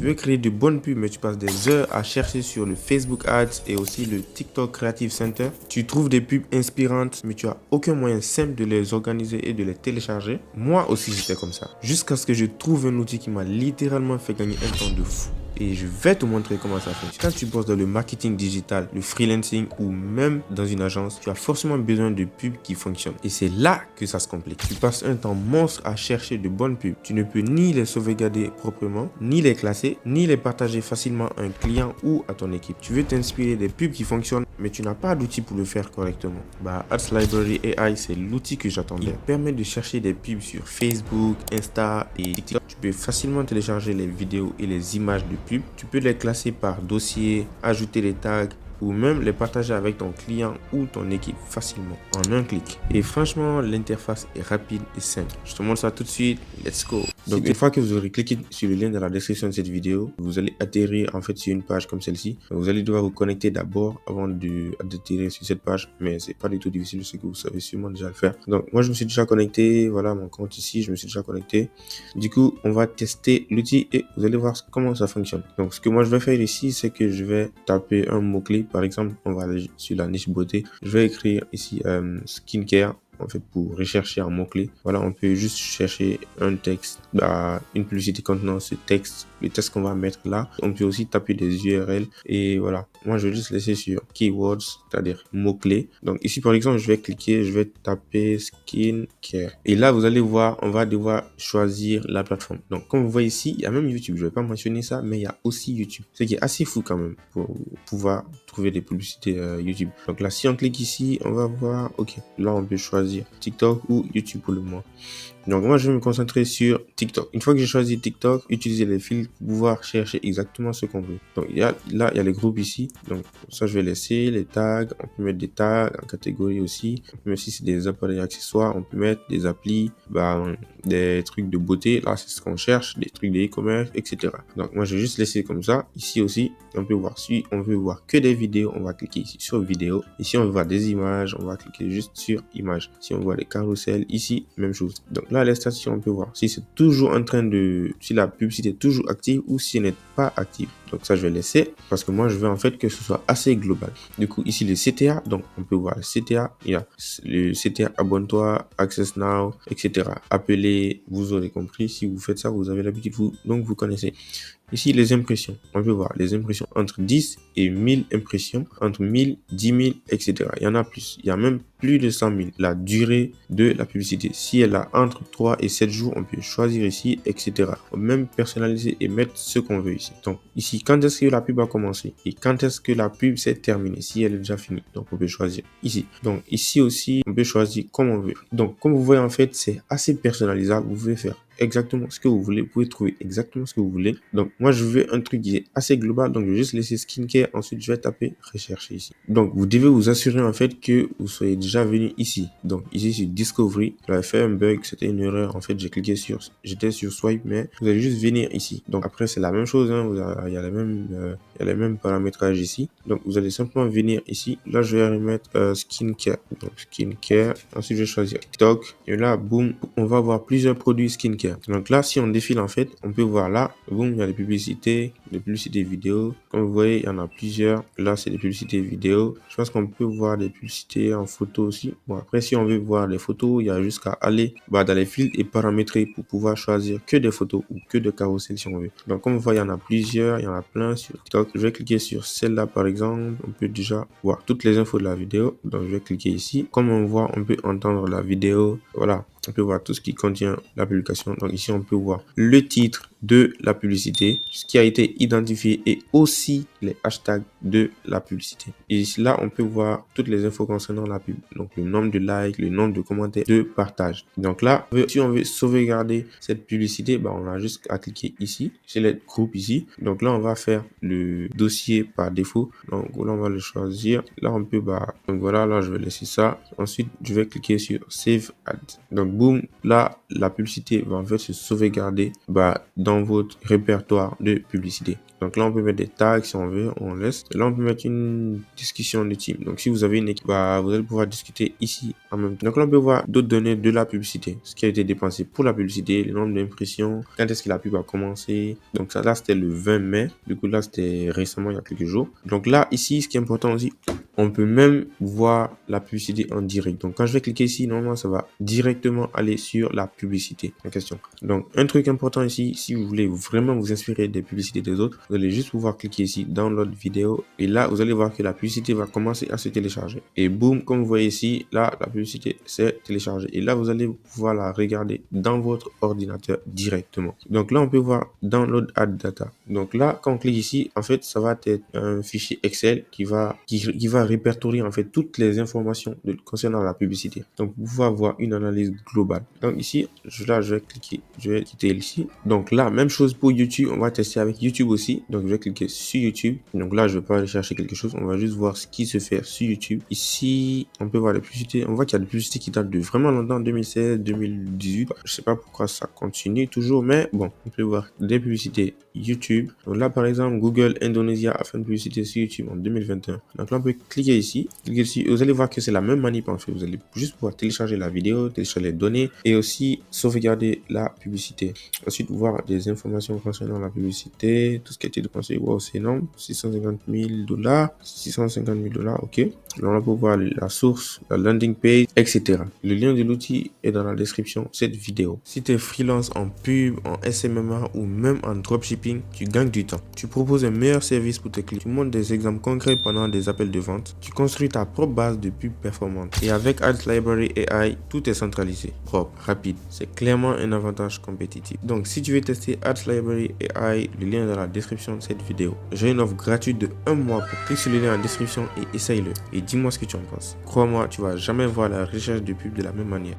tu veux créer de bonnes pubs, mais tu passes des heures à chercher sur le Facebook Ads et aussi le TikTok Creative Center. Tu trouves des pubs inspirantes, mais tu as aucun moyen simple de les organiser et de les télécharger. Moi aussi, j'étais comme ça. Jusqu'à ce que je trouve un outil qui m'a littéralement fait gagner un temps de fou. Et je vais te montrer comment ça fonctionne. Quand tu bosses dans le marketing digital, le freelancing ou même dans une agence, tu as forcément besoin de pubs qui fonctionnent. Et c'est là que ça se complique. Tu passes un temps monstre à chercher de bonnes pubs. Tu ne peux ni les sauvegarder proprement, ni les classer, ni les partager facilement à un client ou à ton équipe. Tu veux t'inspirer des pubs qui fonctionnent, mais tu n'as pas d'outil pour le faire correctement. Ads Library AI, c'est l'outil que j'attendais. Il permet de chercher des pubs sur Facebook, Insta et TikTok. Tu peux facilement télécharger les vidéos et les images de pubs. Tu peux les classer par dossier, ajouter les tags ou même les partager avec ton client ou ton équipe facilement en un clic. Et franchement, l'interface est rapide et simple. Je te montre ça tout de suite. Let's go. Donc une fois que vous aurez cliqué sur le lien dans la description de cette vidéo, vous allez atterrir en fait sur une page comme celle-ci. Vous allez devoir vous connecter d'abord avant d'atterrir sur cette page, mais c'est pas du tout difficile, je sais que vous savez sûrement déjà le faire. Donc moi je me suis déjà connecté, voilà mon compte ici, je me suis déjà connecté. Du coup, on va tester l'outil et vous allez voir comment ça fonctionne. Donc ce que moi je vais faire ici, c'est que je vais taper un mot-clé. Par exemple, on va aller sur la niche beauté. Je vais écrire ici skincare. En fait, pour rechercher un mot-clé, voilà, on peut juste chercher un texte, une publicité contenant ce texte, le texte qu'on va mettre là. On peut aussi taper des URL et voilà. Moi, je vais juste laisser sur keywords, c'est-à-dire mots-clés. Donc ici, par exemple, je vais cliquer, je vais taper skincare. Et là, vous allez voir, on va devoir choisir la plateforme. Donc, comme vous voyez ici, il y a même YouTube. Je vais pas mentionner ça, mais il y a aussi YouTube. Ce qui est assez fou quand même pour pouvoir trouver des publicités YouTube. Donc là, si on clique ici, on va voir, ok, là, on peut choisir TikTok ou YouTube pour le moment. Donc moi je vais me concentrer sur TikTok. Une fois que j'ai choisi TikTok, utiliser les fils pour pouvoir chercher exactement ce qu'on veut. Donc il y a les groupes ici. Donc ça je vais laisser les tags. On peut mettre des tags en catégorie aussi. On peut mettre si c'est des appareils accessoires, on peut mettre des applis, des trucs de beauté. Là c'est ce qu'on cherche, des trucs de e-commerce, etc. Donc moi je vais juste laisser comme ça. Ici aussi on peut voir si on veut voir que des vidéos, on va cliquer ici sur vidéo. Et si on veut voir des images, on va cliquer juste sur images. Si on voit les carousels ici, même chose. Donc là, les statuts, on peut voir si c'est toujours en train si la publicité est toujours active ou si elle n'est pas active. Donc ça, je vais laisser parce que moi, je veux en fait que ce soit assez global. Du coup, ici, le CTA, donc on peut voir le CTA. Il y a le CTA abonne-toi, Access Now, etc. Appelez, vous aurez compris. Si vous faites ça, vous avez l'habitude, donc vous connaissez. Ici, les impressions. On peut voir les impressions entre 10 et 1000 impressions, entre 1000, 10 000, etc. Il y en a plus. Il y a même plus de 100 000. La durée de la publicité. Si elle a entre 3 et 7 jours, on peut choisir ici, etc. On peut même personnaliser et mettre ce qu'on veut ici. Donc, ici, quand est-ce que la pub a commencé et quand est-ce que la pub s'est terminée, si elle est déjà finie. Donc, on peut choisir ici. Donc, ici aussi, on peut choisir comme on veut. Donc, comme vous voyez, en fait, c'est assez personnalisable. Vous pouvez faire exactement ce que vous voulez. Vous pouvez trouver exactement ce que vous voulez. Donc, moi, je veux un truc qui est assez global. Donc, je vais juste laisser skincare. Ensuite, je vais taper rechercher ici. Donc, vous devez vous assurer en fait que vous soyez déjà venu ici. Donc, ici, sur Discovery, j'avais fait un bug. C'était une erreur. En fait, j'étais sur Swipe, mais vous allez juste venir ici. Donc, après, c'est la même chose. Il y a les mêmes paramétrages ici. Donc, vous allez simplement venir ici. Là, je vais remettre skincare. Donc, skincare. Ensuite, je vais choisir TikTok. Et là, boum, on va avoir plusieurs produits skincare. Donc là, si on défile en fait, on peut voir là, boum, il y a des publicités vidéo. Comme vous voyez, il y en a plusieurs. Là, c'est des publicités vidéo. Je pense qu'on peut voir des publicités en photo aussi. Bon, après, si on veut voir les photos, il y a jusqu'à aller dans les fils et paramétrer pour pouvoir choisir que des photos ou que des carousels si on veut. Donc, comme vous voyez, il y en a plusieurs, il y en a plein sur TikTok. Je vais cliquer sur celle-là par exemple. On peut déjà voir toutes les infos de la vidéo. Donc, je vais cliquer ici. Comme on voit, on peut entendre la vidéo. Voilà. On peut voir tout ce qui contient la publication. Donc ici, on peut voir le titre de la publicité, ce qui a été identifié et aussi les hashtags de la publicité. Et ici, là, on peut voir toutes les infos concernant la pub. Donc le nombre de likes, le nombre de commentaires, de partages. Donc là, si on veut sauvegarder cette publicité, on a juste à cliquer ici, sur les groupes ici. Donc là, on va faire le dossier par défaut. Donc là, on va le choisir. Là, on peut, donc voilà, là, je vais laisser ça. Ensuite, je vais cliquer sur Save Ad. Donc boum, là, la publicité va en fait se sauvegarder dans dans votre répertoire de publicité. Donc là, on peut mettre des tags si on veut, on laisse. Et là, on peut mettre une discussion de team. Donc si vous avez une équipe, vous allez pouvoir discuter ici en même temps. Donc là, on peut voir d'autres données de la publicité. Ce qui a été dépensé pour la publicité, le nombre d'impressions, quand est-ce que la pub a commencé. Donc ça, là, c'était le 20 mai. Du coup, là, c'était récemment, il y a quelques jours. Donc là, ici, ce qui est important aussi, on peut même voir la publicité en direct. Donc quand je vais cliquer ici, normalement, ça va directement aller sur la publicité en question. Donc un truc important ici, si vous voulez vraiment vous inspirer des publicités des autres, vous allez juste pouvoir cliquer ici dans l'autre vidéo et là vous allez voir que la publicité va commencer à se télécharger et boum, comme vous voyez ici, là la publicité s'est téléchargée et là vous allez pouvoir la regarder dans votre ordinateur directement. Donc là on peut voir download ad data. Donc là quand on clique ici, en fait ça va être un fichier Excel qui va répertorier en fait toutes les informations concernant la publicité. Donc vous pouvez avoir une analyse globale. Donc ici je vais cliquer, je vais quitter ici. Donc là même chose pour YouTube, on va tester avec YouTube aussi. Donc je vais cliquer sur YouTube. Donc là je vais pas aller chercher quelque chose, on va juste voir ce qui se fait sur YouTube. Ici on peut voir les publicités, on voit qu'il y a des publicités qui datent de vraiment longtemps, 2016, 2018. Je sais pas pourquoi ça continue toujours, mais bon, on peut voir des publicités YouTube. Donc là par exemple Google Indonesia a fait une publicité sur YouTube en 2021. Donc là on peut cliquer ici, vous allez voir que c'est la même manip en fait. Vous allez juste pouvoir télécharger la vidéo, télécharger les données et aussi sauvegarder la publicité. Ensuite voir des informations concernant la publicité, tout ce qui a été dépensé. Wow, c'est énorme, $650,000, $650,000, ok. Là on peut voir la source, la landing page, etc. Le lien de l'outil est dans la description de cette vidéo. Si tu es freelance en pub, en SMMA ou même en dropshipping, tu gagnes du temps. Tu proposes un meilleur service pour tes clients. Tu montres des exemples concrets pendant des appels de vente. Tu construis ta propre base de pub performante. Et avec Ads Library AI, tout est centralisé, propre, rapide. C'est clairement un avantage compétitif. Donc si tu veux tester Ads Library AI, le lien est dans la description de cette vidéo. J'ai une offre gratuite de 1 mois pour cliquer sur le lien en description et essaye-le. Et dis-moi ce que tu en penses. Crois-moi, tu vas jamais voir la recherche de pub de la même manière.